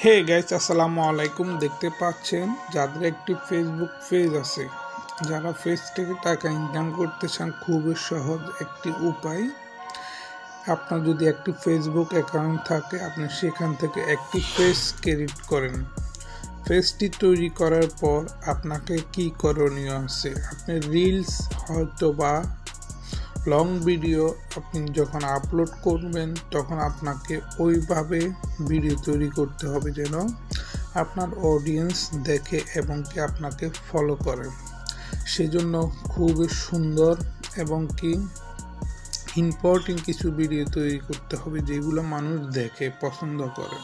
Hey guys, আসসালামু আলাইকুম। দেখতে পাচ্ছেন যাদের একটি ফেসবুক পেজ আছে, যারা পেজ থেকে টাকা ইনকাম করতে চান, খুবই সহজ একটি উপায়। আপনার যদি একটি ফেসবুক অ্যাকাউন্ট থাকে, আপনি সেখান থেকে একটি পেজ ক্রিয়েট করেন। পেজটি তৈরি করার পর আপনাকে কি করণীয় আছে, আপনি রিলস হয়তো বা লং ভিডিও আপনি যখন আপলোড করবেন তখন আপনাকে ওইভাবে ভিডিও তৈরি করতে হবে যেন আপনার অডিয়েন্স দেখে এবং কি আপনাকে ফলো করে। সেজন্য খুবই সুন্দর এবং কি ইম্পর্টেন্ট কিছু ভিডিও তৈরি করতে হবে যেগুলো মানুষ দেখে পছন্দ করে।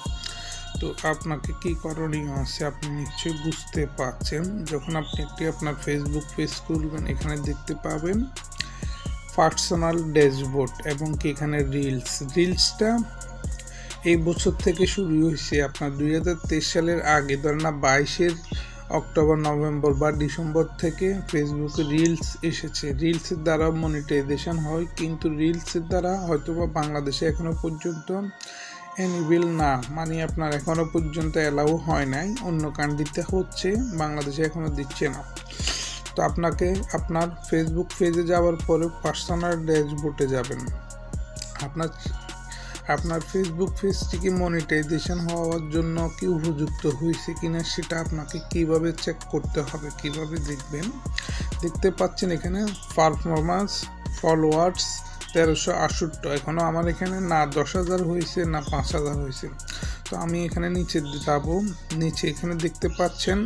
তো আপনাকে কি করণীয় আছে আপনি নিশ্চয়ই বুঝতে পারছেন। যখন আপনি একটি আপনার ফেসবুক পেজ খুলবেন, এখানে দেখতে পাবেন পার্সোনাল ড্যাশবোর্ড এবং কি এখানে রিলসটা এই বছর থেকে শুরু হয়েছে। আপনার 2023 সালের আগে, ধরেন না 22 অক্টোবর, নভেম্বর বা ডিসেম্বর থেকে ফেসবুকে রিলস এসেছে। রিলসের দ্বারা মনিটাইজেশন হয়, কিন্তু রিলসের দ্বারা হয়তো বা বাংলাদেশে এখনো পর্যন্ত এনেবল না, মানে আপনার এখনো পর্যন্ত অ্যালাউ হয় নাই। অন্য কান্ট্রিতে হচ্ছে, বাংলাদেশে এখনো দিচ্ছে না। তো আপনাকে আপনার ফেসবুক পেজে যাওয়ার পরে পার্সোনাল ড্যাশবোর্ডে যাবেন। আপনার ফেসবুক পেজটিকে মনিটাইজেশন হওয়ার জন্য কি উপযুক্ত হয়েছে কিনা সেটা আপনাকে কিভাবে চেক করতে হবে, কিভাবে দেখবেন। দেখতে পাচ্ছেন এখানে পারফরমেন্স ফলোয়ার্স 1368। এখনও আমার এখানে না 10,000 হয়েছে না 5,000 হয়েছে। তো আমি এখানে নিচে যাব। নিচে এখানে দেখতে পাচ্ছেন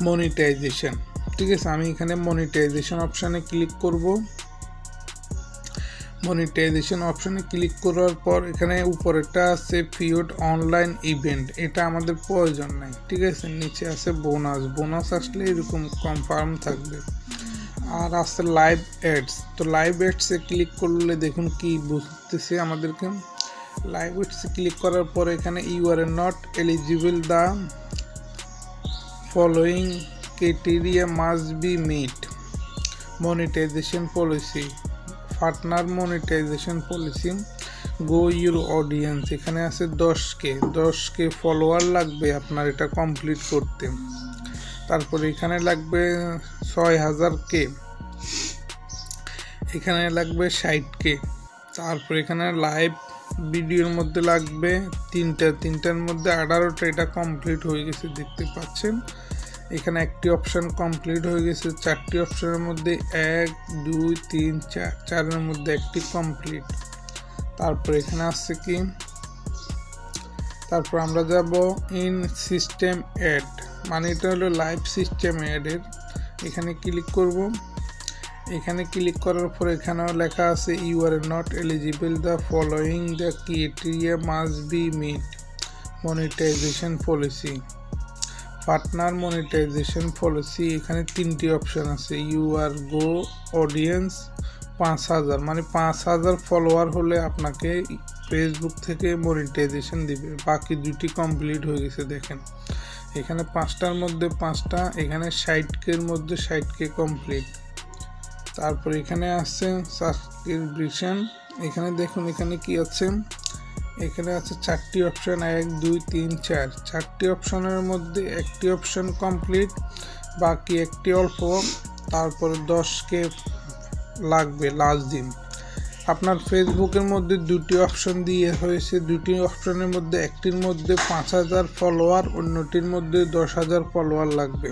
মনিটাইজেশন, ঠিক আছে। আমি এখানে মনিটাইজেশন অপশানে ক্লিক করব। মনিটাইজেশন অপশানে ক্লিক করার পর এখানে উপরেটা আছে ফিউড অনলাইন ইভেন্ট, এটা আমাদের প্রয়োজন নাই, ঠিক আছে। নিচে আছে বোনাস আসলে এরকম কনফার্ম থাকবে। আর আছে লাইভ অ্যাডস। তো লাইভ অ্যাডসে ক্লিক করলে দেখুন কি বুঝতেছে আমাদেরকে। লাইভ অ্যাডসে ক্লিক করার পর এখানে you are not eligible, the following criteria must be met. Monetization policy, partner monetization policy, go your audience। এখানে আছে 10K ফলোয়ার লাগবে আপনার এটা কমপ্লিট করতে। তারপরে এখানে লাগবে 6,000K, এখানে লাগবে 60K। তারপর এখানে লাইভ ভিডিওর মধ্যে লাগবে তিনটার মধ্যে 18টা, এটা কমপ্লিট হয়ে গেছে দেখতে পাচ্ছেন। এখানে একটি অপশান কমপ্লিট হয়ে গেছে। 4টি অপশানের মধ্যে 1, 2, 3, 4, 4-এর মধ্যে একটি কমপ্লিট। তারপর এখানে আসছে কি, তারপর আমরা যাব ইন সিস্টেম অ্যাড, মানে এটা হলো লাইভ সিস্টেম অ্যাডের। এখানে ক্লিক করব। এখানে ক্লিক করার পর এখানেও লেখা আছে you are not eligible, the following the criteria must be meet. Monetization policy, partner monetization policy, এখানে 3টি অপশান আছে। ইউ আর গো অডিয়েন্স 5,000, মানে 5,000 ফলোয়ার হলে আপনাকে ফেসবুক থেকে মনিটাইজেশন দিবে। বাকি 2টি কমপ্লিট হয়ে গেছে দেখেন। এখানে 5টার মধ্যে 5টা, এখানে 60K-র মধ্যে 60K কমপ্লিট। তারপর এখানে আছে সাবস্ক্রিপশন। এখানে দেখুন এখানে কি আছে, এখানে আছে 4টি অপশান, 1, 2, 3, 4। 4টি অপশানের মধ্যে একটি অপশান কমপ্লিট, বাকি একটি অল্প। তারপরে 10K লাগবে লাস্ট দিন। আপনার ফেসবুকের মধ্যে 2টি অপশান দিয়ে হয়েছে। 2টি অপশানের মধ্যে একটির মধ্যে 5,000 ফলোয়ার, অন্যটির মধ্যে 10,000 ফলোয়ার লাগবে।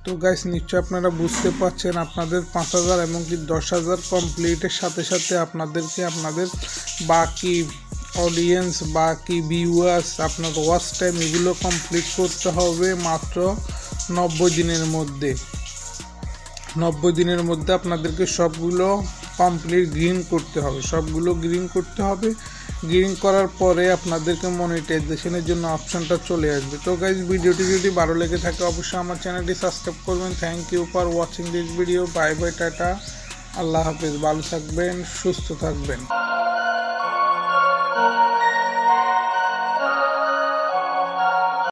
তো গাইস, নিশ্চয় আপনারা বুঝতে পারছেন আপনাদের 5,000 এবং কি 10,000 কমপ্লিটের সাথে সাথে আপনাদেরকে আপনাদের বাকি অডিয়েন্স, বাকি ভিউয়ার্স, আপনার ওয়াচ টাইম, এগুলো কমপ্লিট করতে হবে মাত্র 90 দিনের মধ্যে। 90 দিনের মধ্যে আপনাদেরকে সবগুলো কমপ্লিট গ্রিন করতে হবে, সবগুলো গ্রিন করতে হবে। গ্রিন করার পরে আপনাদেরকে মনিটাইজেশনের জন্য অপশানটা চলে আসবে। তো গাইজ, ভিডিওটি যদি ভালো লেগে থাকে অবশ্যই আমার চ্যানেলটি সাবস্ক্রাইব করবেন। Thank you for watching this video. Bye bye, tata, আল্লাহ হাফেজ। ভালো থাকবেন, সুস্থ থাকবেন।